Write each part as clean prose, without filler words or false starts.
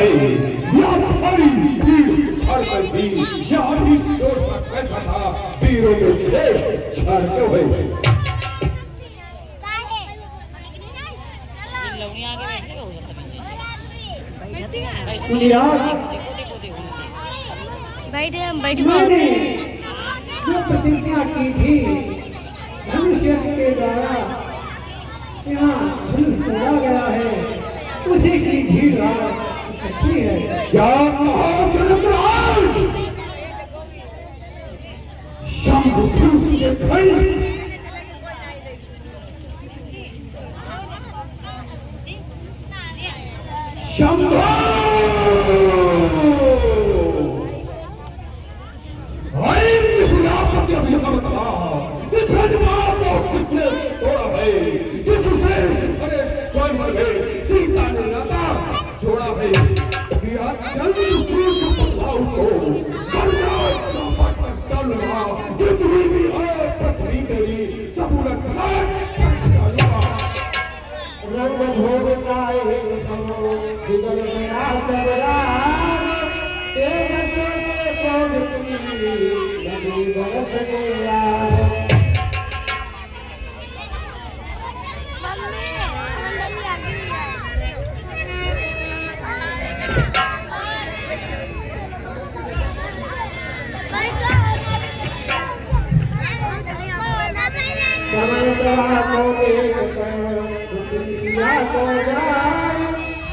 है या हमारी वीर हर कभी यहाँ की सोच का कैसा था वीरों में छे छाड़ते हुए बैठ जो प्रतिज्ञा की थी मनुष्य के द्वारा यहाँ धनुष तोड़ा गया है उसी की भीड़ सच्ची है। क्या कहा जनकराज शंभु के खंड शंभु जोड़ा है रंग भोग गाए बिगल गया सबरान तेज सोने कोग की लगी बरस गया। समय सवा को एक दुनिया को जाए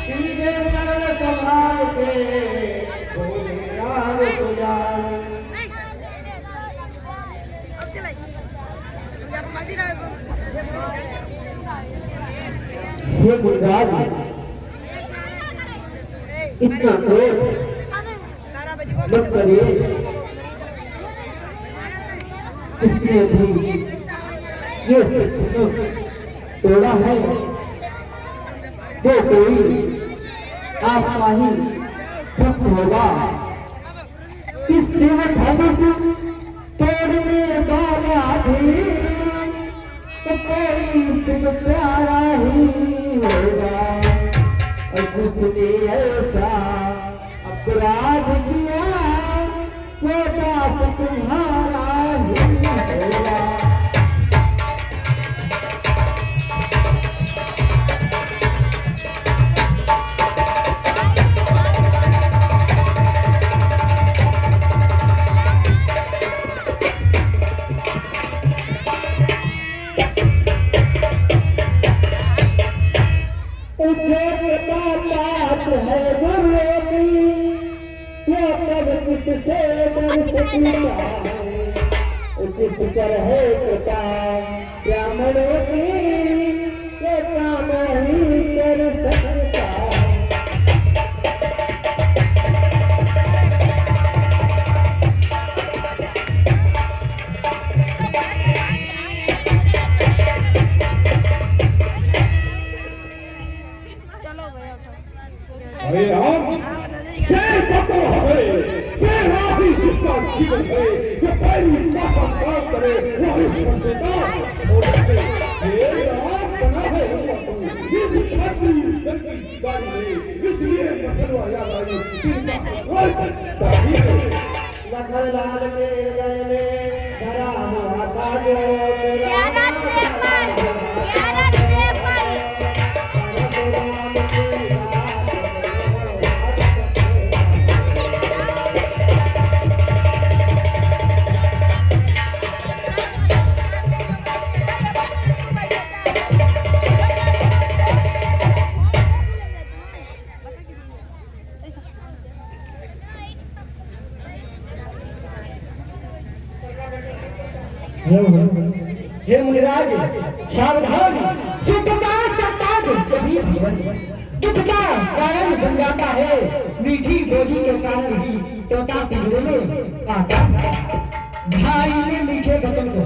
सीधे सरल स्वभाव से यार को जाए। ये गुलजार इतना क्रोध मत करिए इसलिए भी ये तोड़ा है जो कोई आसमानी सत्य होगा इससे धनुष तोड़ने वाला भी तो कोई सिर्फ प्यारा ही होगा और जिसने ऐसा अपराध किया वो दास तुम्हारा ही होगा। उचित कर है पिता ब्राह्मणों की ये काम ही कर सकता। अरे हम शेर पकड़ो हमें शेर आदि जिसका जीवन है जो पहली माता काम करे वही बंदेदार होते ये रात बना है इस छात्री गंदी गाड़ी में इसलिए मसलवा याद आई लखन लाल के गए में धरा माता जो हे मुनिराज सावधान सुख का सत्ताज कभी दुख का कारण बन जाता है मीठी बोली के कारण ही तोता पिंजरे में आता। भाई ने मीठे वचन को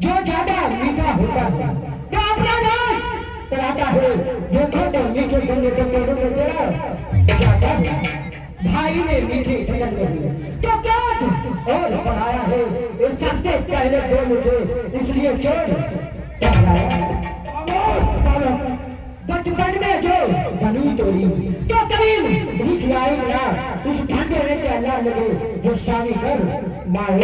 जो ज्यादा मीठा होता है तो अपना नाश कराता है। देखो तो मीठे गंगे के पेड़ों में तेरा जाता है। भाई ने मीठे वचन को तो क्या और बढ़ाया है इस सबसे पहले दो मुझे इसलिए चोर बचपन में जो धनु तोड़ी तो कभी लगे जो शादी कर माए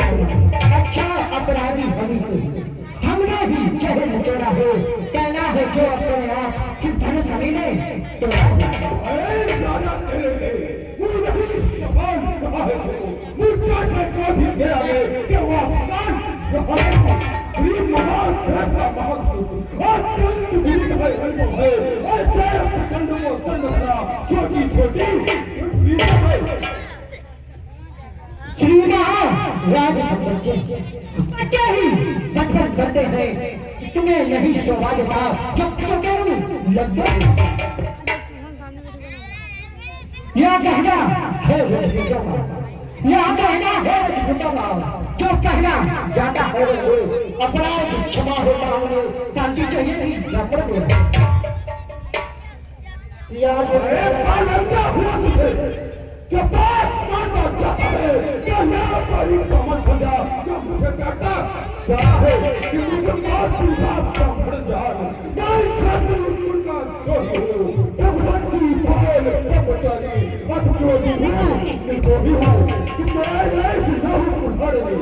अच्छा अपराधी बनी से हमने भी चेहरे निचोड़ा हो कहना है जो अपने आप सिर्फ धन सभी ने तो राजा तेरे मुझे सवाल कहा है मुझे से कभी गया है कि वो अपमान गरीब मवाल रहता बहुत और तंग भी है ऐसे कंड को तंग करा छोटी छोटी राज बच्चे बच्चे ही बचपन करते हैं तुम्हें नहीं शोभा देता जब लग गए यह कहना है यह कहना है जो कहना जाता है अपराध क्षमा होता उन्हें शांति चाहिए थी नफरत याद हुआ मुझे क्या बात मानना चाहता है क्या यहाँ पर ही कमल खुदा जो मुझे कहता क्या है कि मुझे बात की बात का भर जाए मैं छात्र उनका सोई हूँ जब बच्ची बोल जब बचारी अब जो भी हूँ कि मैं ऐसी न हूँ पहाड़ में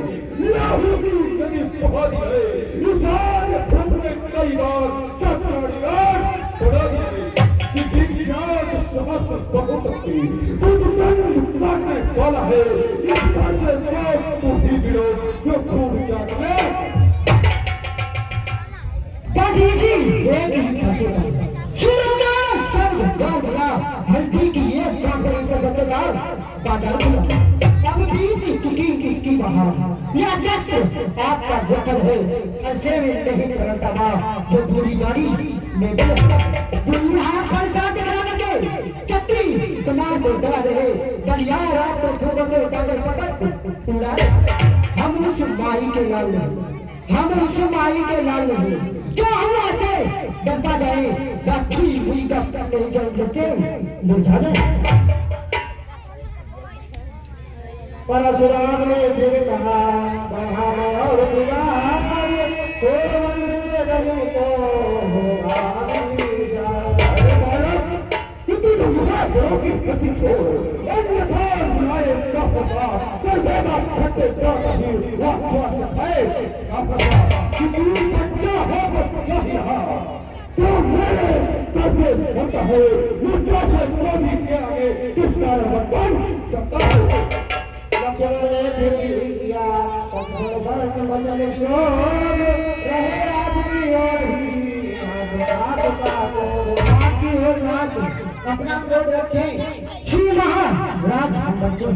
यह होगी यदि पहाड़ी है निशान घूमने कई बार चक्कर थोड़ा भी कि विज्ञान समझ बहुत की काटने वाला है इस घर से तो भी गिरो जो खूब जाने बस इसी एक ही फंसे शुरू का सर्व गांवला हल्दी की ये कांगड़ी से बदलेदार बाजार खुला अब बीत चुकी इसकी बहार यह शस्त्र आपका दुखद है ऐसे में नहीं करता था जो पूरी गाड़ी में बुढ़ा प्रसाद करा के छतरी कुमार को डरा रहे गलिया रात को फूलों से काजल पकड़ उड़ा हम उस माई के लाल नहीं जो हवा से डरता जाए अच्छी हुई कब नहीं जल देते मुरझाने परशुराम ने फिर कहा बढ़ा और बिगाड़ रही तो होगा प्रति छोड़ अन्यथा बुलाए का पता कर देगा फटे का कभी वह स्वार्थ है का पता कि तू बच्चा है बच्चा यहाँ तो मेरे कैसे होता है मुझे से कोई के आगे किसका बन सकता है लक्ष्मण ने फिर किया पत्थर भरत वचन जो रहे आदमी और अपना क्रोध रखें श्री महाराज बच्चों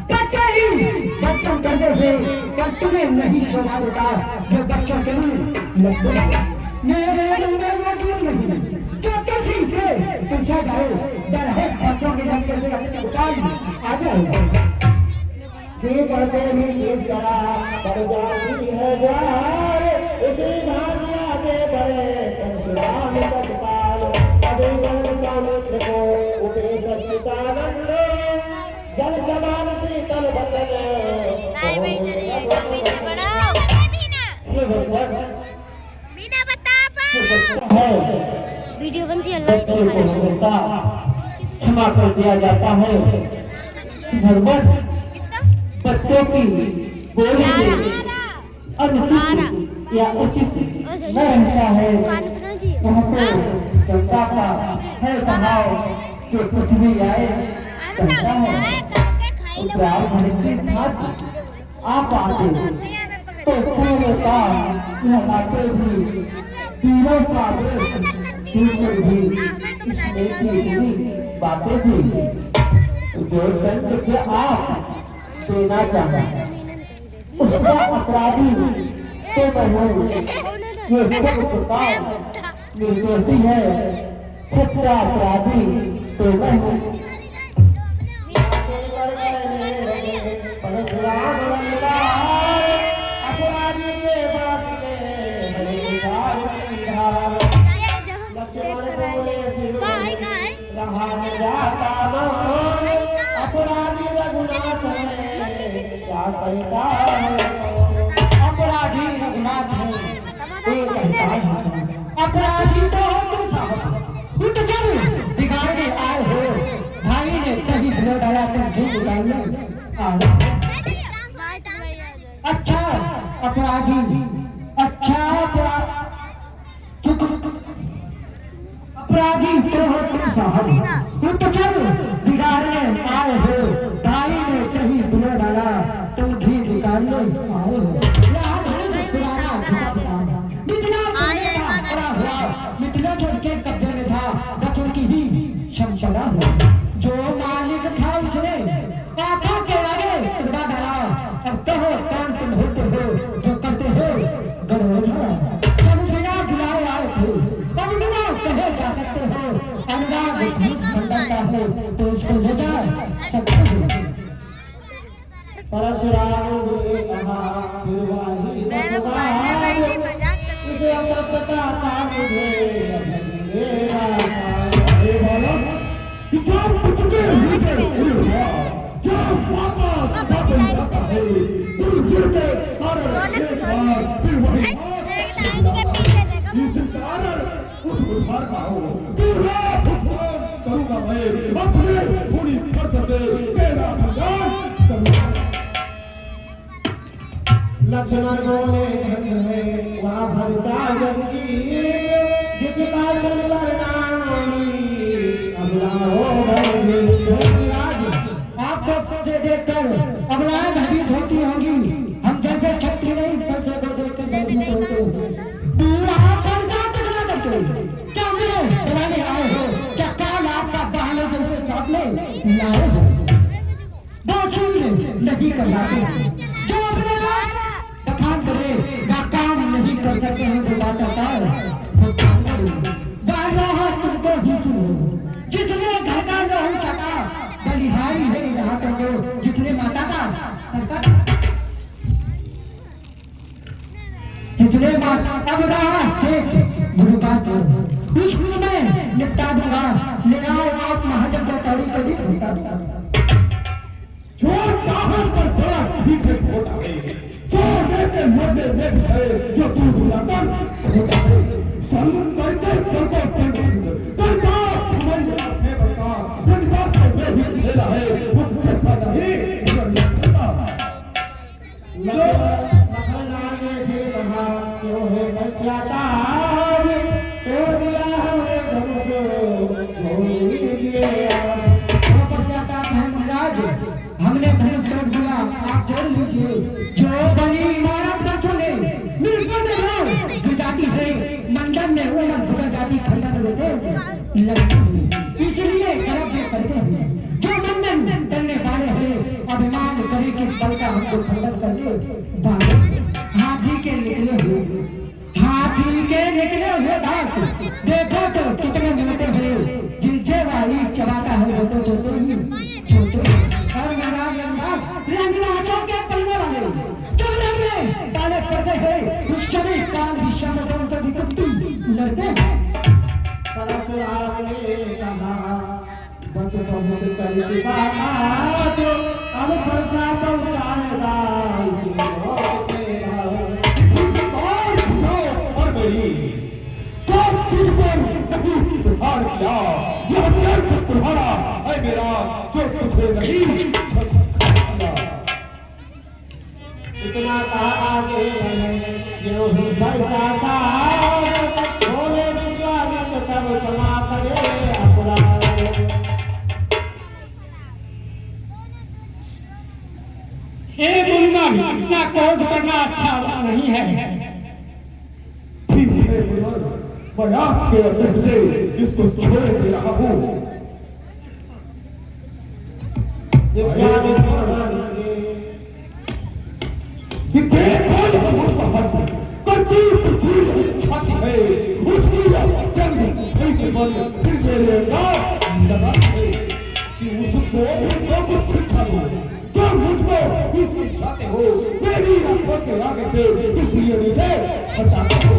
बच्चे ही बचपन करते हुए क्या तुम्हें नहीं शोभा देता जो बच्चों के लगते मेरे नहीं जो किसी से पूछा जाए डर है बच्चों के लगते से अपने उतार आ जाए कि पढ़ते ही इस तरह पढ़ जाती है जान उसी भाग्या के बड़े परशुराम तत्काल अभिगम सामुद्र को उठे सच्चिदानंद जल समान शीतल बचन वीडियो बनती है लाइक क्षमा कर दिया जाता है भगवान बच्चों की बोली अनुचित या उचित न रहता है वह तो जनता का है स्वभाव जो कुछ भी आए करता है उपराव भरती आप आते तो होता यह बातें भी तीनों का भी बातें भी जो दंड के आप देना चाहता है उसका अपराधी तो मैं हूँ जो निर्दोषी है सच्चा अपराधी तो मैं हूँ अपराधी के पास लक्ष्मण बोले रहा जाता अपराधी रघुनाथ क्या कहता है अपराधी रघुनाथ है अपराधी तो तुम साहब उठ चल बिगाड़ने आए हो बताइए। अच्छा अपराधी, अच्छा अपराधी तो हो तुम साहब, तुम तो सब बिगाड़ने आए हो। भाई ने कहीं बुला डाला, तुम घी निकालने आए हो। मिथिला छोड़ के कब्जे में था, बचन की ही संपदा हो। जो मालिक था उसने आका के आगे उड़ा डाला। अब कहो कौन तुम होते हो जो करते हो गड़बड़। सब बिना बुलाए आए थे, अब बिना कहे जा सकते हो। अनुराग मंडल का हो तो उसको ले जा सकते हो। परशुराम ने कहा इसे सत्ता का मुझे मेरा हे बालक क्या तुझे मुझे हुआ जो पापा पापा जाता है तुम गिर के हर एक बार फिर वही इस कारण उद्धार का हो पूरा भुगतान करूंगा मैं अपने पूरी खर्च से तेरा कल्याण करूंगा। लक्ष्मण बोले वहाँ भरसा की जिसका सुंदर नामी आपको से देखकर अबलाएं भयभीत होती होंगी। हम जैसे छत्री नहीं इस बच्चे को देखकर क्या मुझे बुलाने आए हो? क्या काल आपका बहाने जैसे साथ में लाए हो? नहीं कर जाते जो अपने बखान करे या काम नहीं कर सकते हैं, जो बात आता है तुमको ही सुनो। जिसने घर का लहू चका बलिहारी है यहाँ तक, जिसने माता का सरकार, जिसने माता अब रहा सेठ गुरु का उसको मैं निपटा दूंगा। ले आओ आप महाजन को कौड़ी कौड़ी निपटा दूंगा। छोट बाहर पर बड़ा ठीक है होता है छोटे के मोटे देख है जो तू दुलाकर होता है संग करते करते करता मन में बता जनता को भी खेला है वो कहता नहीं करता जो लखनऊ ने भी कहा जो है पश्चाताप तोड़ दिया हमने धनुष गोली दिए पश्चाताप है महाराज, हमने धनुष तोड़ दिया, आप जोड़ लीजिए। जो बनी इमारत बच्चों ने मिलकर गुजाती है मंडल ने वो गुजर जाती खंडन होते इसलिए गलत में करते हैं। जो मंडन करने वाले हैं अभिमान करे किस बल का हमको खंडन करने वाले। हाथी के निकले हुए दांत देखो तो कितने मोटे हैं, जिनसे वाली चबाता है वो तो छोटे ही छोटे। और महाराज रंगनाथों के पलने वाले चमड़े में डाले पड़ते हैं, उस सभी काल विश्व में तो भी कुत्ती लड़ते हैं। परशुराम ने कहा बस पहुंच कर बात अब वर्षा पहुंचाएगा इसी और मेरी तो तुझको नहीं सुधार किया यह दर्द तुम्हारा है मेरा जो तुझे नहीं इतना कहा आगे जो ही वर्षा सा बोले विश्वामित्र तब क्षमा करे अपराध। हे बुलबुल, इतना क्रोध करना अच्छा नहीं है। ठीक है बुलबुल, मैं आपके अध्यक्ष से इसको छोड़ दे रहा हूँ। छाती है उसकी जंग ऐसे बंद फिर मेरे नाम लगा है कि उसको कुछ शिक्षा दो जो मुझको इसकी चाहते हो मेरी आंखों के आगे से इसलिए इसे हटाता हो।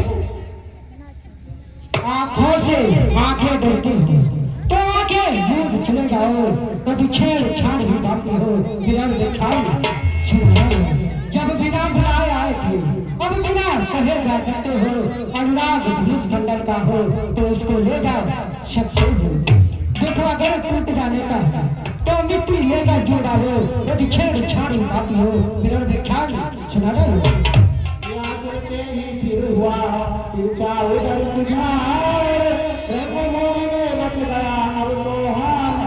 आंखों से आंखें डरती हैं तो आंखें मुंह चले जाओ, कभी छेड़छाड़ भी बाकी हो बिना दिखाई सुनाओ। जब बिना बुलाए आए थे अब बिना कहे जा सकते हो। अनुराग धनुष मंडल का हो तो उसको ले जा सकते हो। देखो अगर टूट जाने का तो मिट्टी लेकर जोड़ा हो यदि छेड़छाड़ी बाती हो फिर व्याख्यान सुनाना हो सुनते ही फिर हुआ तिरछा उधर बुझार रंग मोह में मच गया अब तो हाथ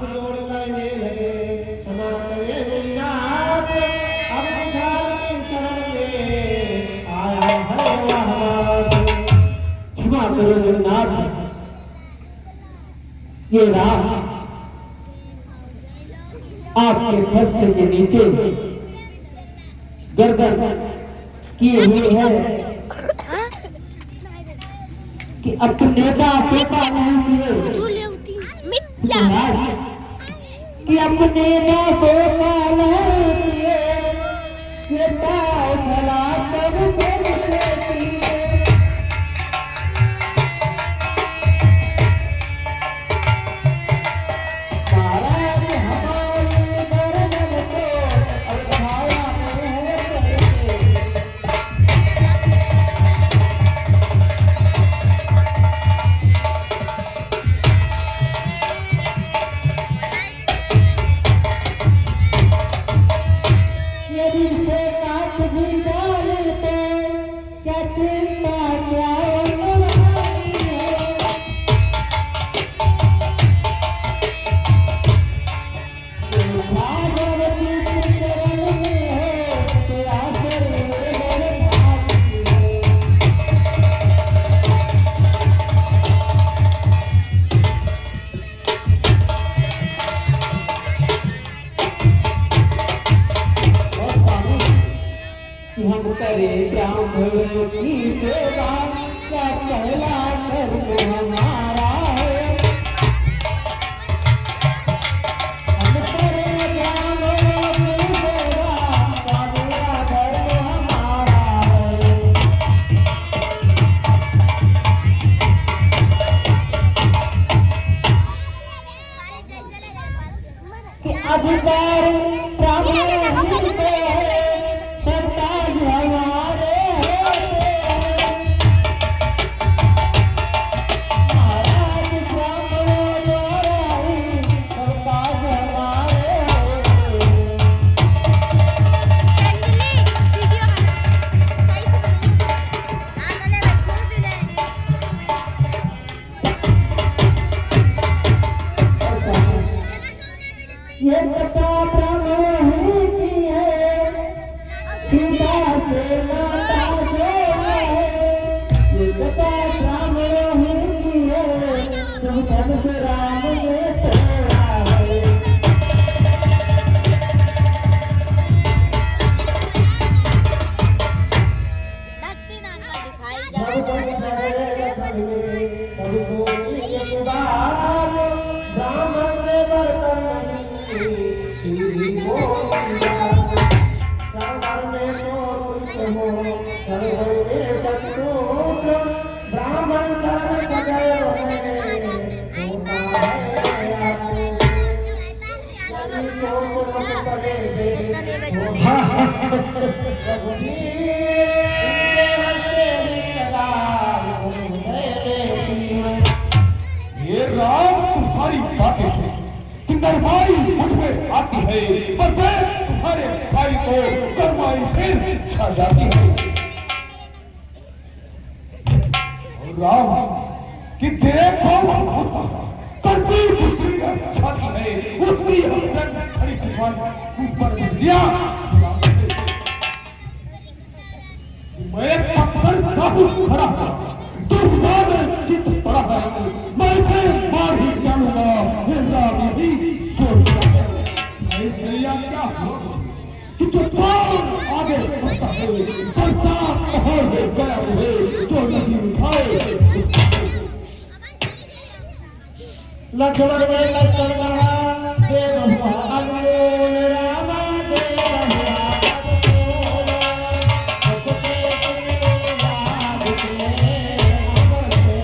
जोड़ करने लगे क्षमा करे गुरुनाथ अब बुझार की शरण में आया है वह क्षमा करो गुरुनाथ, ये राह आपके फर्श के नीचे गर्दन किए हुए है कि अपने दासों का नहीं किए कि अपने दासों का नहीं किए ये दाव भला कर करके किए। महाराज हमारी गर्दन को अब भाया नहीं करके। यदि से काट भी डाले तो क्या चिंता क्या उन्मादी है। ये भागवती के चरण में है तेरा शरीर बरसाती है। और स्वामी कि हम करे ब्राह्मण की सेवा क्या पहला धर्म हमारा है। हम करे ब्राह्मण की सेवा क्या पहला धर्म हमारा है। कि अधिकार ब्राह्मण ही पे है, सरताज हमारे होते हैं। महाराज ब्राह्मणों द्वारा ही सरताज हमारे होते हैं। ये कथा ब्राह्मण ही की है, सीता से नाता जोड़ा है। ये कथा ब्राह्मण ही की है, तुम धन से राम ने तोड़ा है। सब बन गए रतन में, सब सोची एक बार, ब्राह्मण से बरतर नहीं सीधी बोलिया। संसार में तो सुख हो, सर्व में सतरूप, ब्राह्मण शरण सदैव है, होता है आपको। यदि सोच रस पड़े दे, रघुवीर, इनके हंसते ही लगा, है बेटी। ये राम तुम्हारी बातें से कि नरमाई मुझ में आती है, पर मैं तुम्हारे भाई को करमाई फिर छा जाती है। और राम कि देखो करती पुत्री छाती है, उसकी हमदर्द खड़ी जुबान ऊपर लिया। मैं पत्थर साबुत खड़ा था, दुर्गा में चित पड़ा है, मैं इसे मार ही डालूंगा। ये राम यही सोचता है। भैया क्या हुआ कि जो कौन आगे बढ़ता है, बरसात पहाड़ में गया हुए जो नहीं उठाए। लक्ष्मण ने लक्ष्मण कहा, देव हुआ अनमोल रामा, देव हुआ अनमोल, सबके याद के अमर से।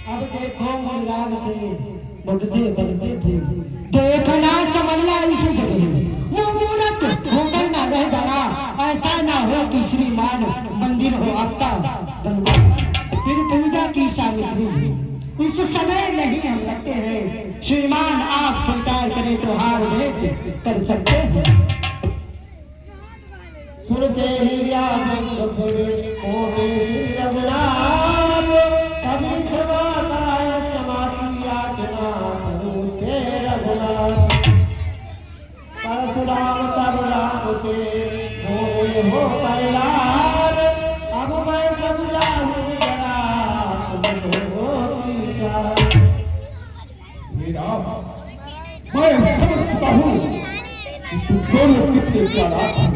अब देखो मुराद से बरसे बरसे थे, देख श्रीमान आप स्वीकार करें तो हार भेंट कर सकते हैं। सुनते ही आनंद भरे कोटे श्री रघुनाथ कभी समाता है समाधि याचना सुनते रघुनाथ परशुराम तब राम से बोले हो प्रहलाद अब मैं समझा हूँ जरा तुम हो विचार। मैं समझ चुका हूँ दोनों कितने चालाक हैं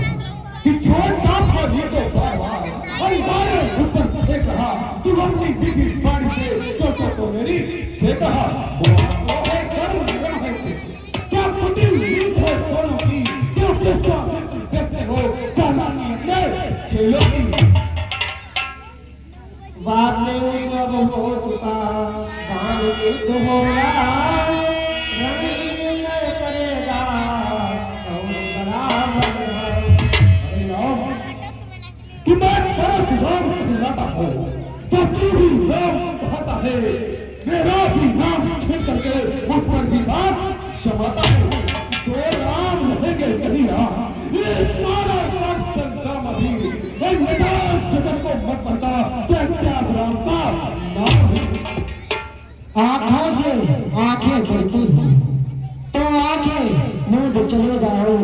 कि छोटा था ये तो बार-बार हमारे ऊपर से कहा तू अपनी बीवी पानी से सोचो तो मेरी से कहा क्या पति नींद है दोनों की क्यों गुस्सा करते हो चालाकी में खेलों की बात में जब हो चुका गान युद्ध हो रहा रणनीति में करेगा कौन बराबर है। कि मैं तरस राम कहलाता हूँ तो तू भी राम कहता है मेरा भी नाम छीन करके मुझ पर भी बात क्षमाता है तो राम रहेंगे कहीं राम ये सारा संग्राम अभी मैं मैदान जगत को मत पता त्याग राम का नाम है। आंखों से आंखें पड़ती हैं तो आंखें मूंद चले जाओ।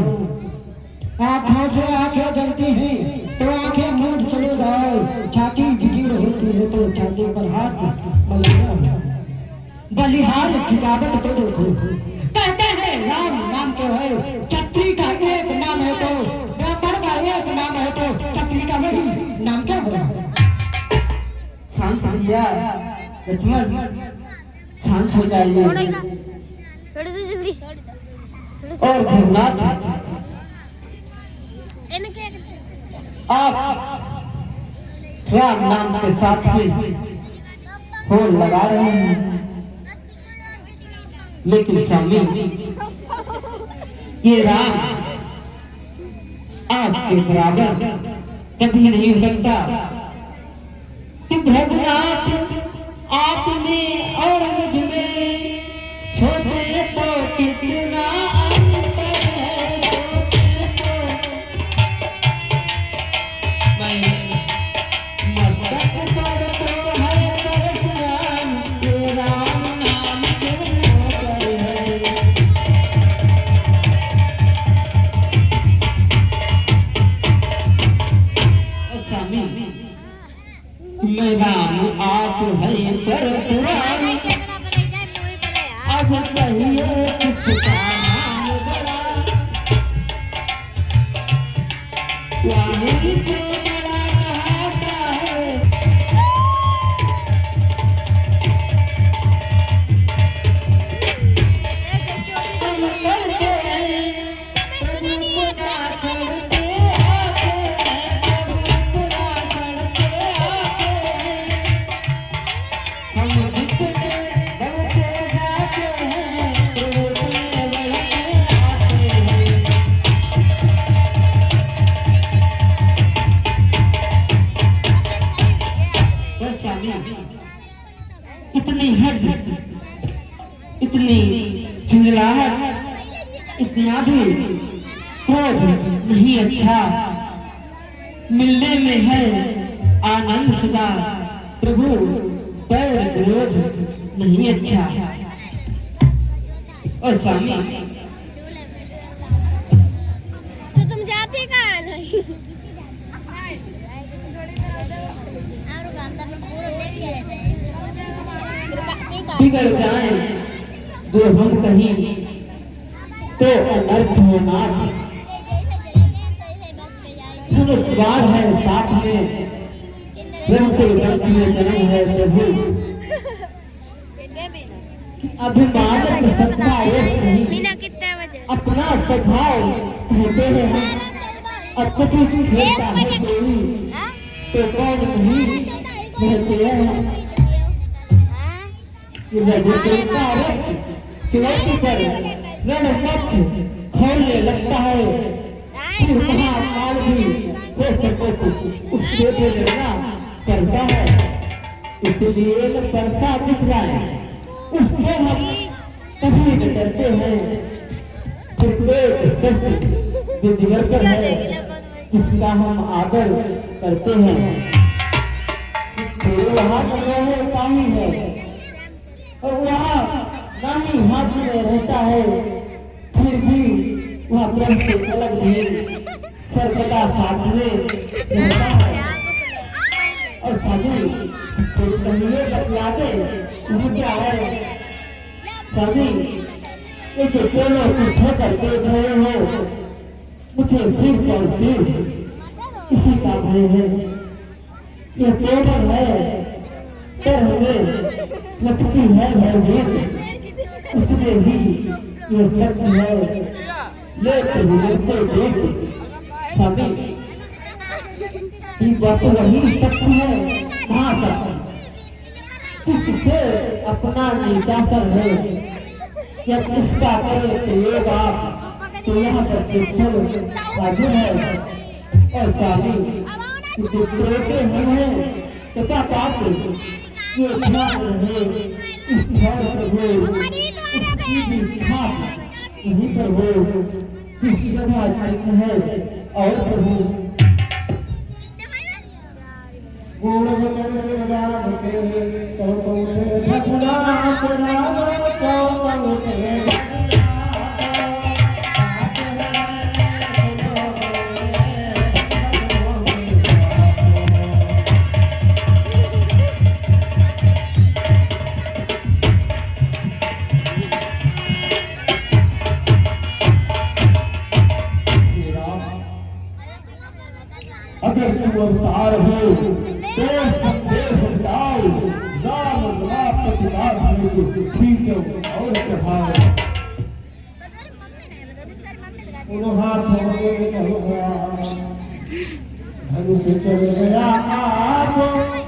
आंखों से आंखें डरती हैं तो आंखें मूंद चले जाओ। छाती गिर होती है तो छाती पर हाथ बलिहार खिजावट तो देखो। कहते हैं राम नाम तो है छत्री का एक नाम है तो ब्राह्मण का एक नाम है तो छत्री का वही नाम क्या होगा। शांत भैया लक्ष्मण शांत हो जाइए। और भूतनाथ आप राम नाम के साथ में होल लगा रहे हैं लेकिन स्वामी ये राम आपके बराबर कभी नहीं हो सकता। कि भगनाथ आप में और मुझ में सोचे तो कितना अंतर है। सोचे तो मैं मस्तक पर तो है परशुराम ये राम नाम चरणों पर है। स्वामी मैं राम आप है परशुराम अब कहिए किसका नाम बड़ा। वाणी को बड़ा कहता है हम करते हैं मुकरा चढ़ते आके अब मुकरा चढ़ते आके हम जितने बढ़ते जाते हैं तो उतने बढ़ते आते हैं। बस स्वामी इतनी हद इतनी झुंझलाहट इतना भी क्रोध नहीं अच्छा। मिलने में है आनंद सदा प्रभु पैर विरोध नहीं अच्छा। और स्वामी तो तुम जाते कहाँ नहीं बिगड़ जाए जो हम कहीं तो अलर्थ हो नाथ द्वार है साथ में ब्रह्म के व्यक्ति में जन्म है प्रभु। अभिमान सत्ता एक नहीं मीना कितने बजे अपना स्वभाव कहते हैं हम। अब कुछ खेलता है कोई तो कौन नहीं कहते हैं चुनौती पर रणपथ खोलने लगता है फिर महाकाल भी हो सको उसके पे लड़ना करता है। इसलिए परसा दिख रहा है उससे हम तभी डरते हैं फिर जो दिगंबर है जिसका हम आदर करते हैं तो वहाँ जगह पानी है और वहाँ नानी हाथ में रहता है फिर भी वहाँ ब्रह्म से अलग भी सर्वदा साथ में रहता है और साधु तो कमियों बतला दे वो क्या है साधु ये जो दोनों पीछे करके रहे हो मुझे सिर्फ और सिर्फ इसी का भय है ये केवल है पर हमें लगती है भयभीत उसमें भी ये सत्य है लेकिन मुझे देख स्वामी ये बात वही सत्य है कहाँ सत्य किससे अपना निदासन है या किसका करे तो ये बात तो यहाँ पर चल साधु है और स्वामी दूसरे मन है तथा पाप ये ध्यान रहे इस ध्यान पर हो इसकी छाप यहीं पर हो इस जगह है और प्रभु गुण वचन से राम के चौकों से भगवान राम चौकों से अगर तू अवतार हो तो संदेश डाल राम राम प्रतिकार हो ठीक है और चढ़ाओ उन्होंने हाथ छोड़ के कहा धनुष चल गया आप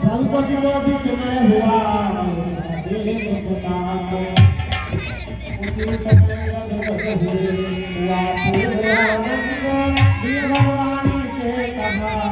रघुपति को विस्मय हुआ देख प्रकाश उसी समय हुआ भगवान से कहा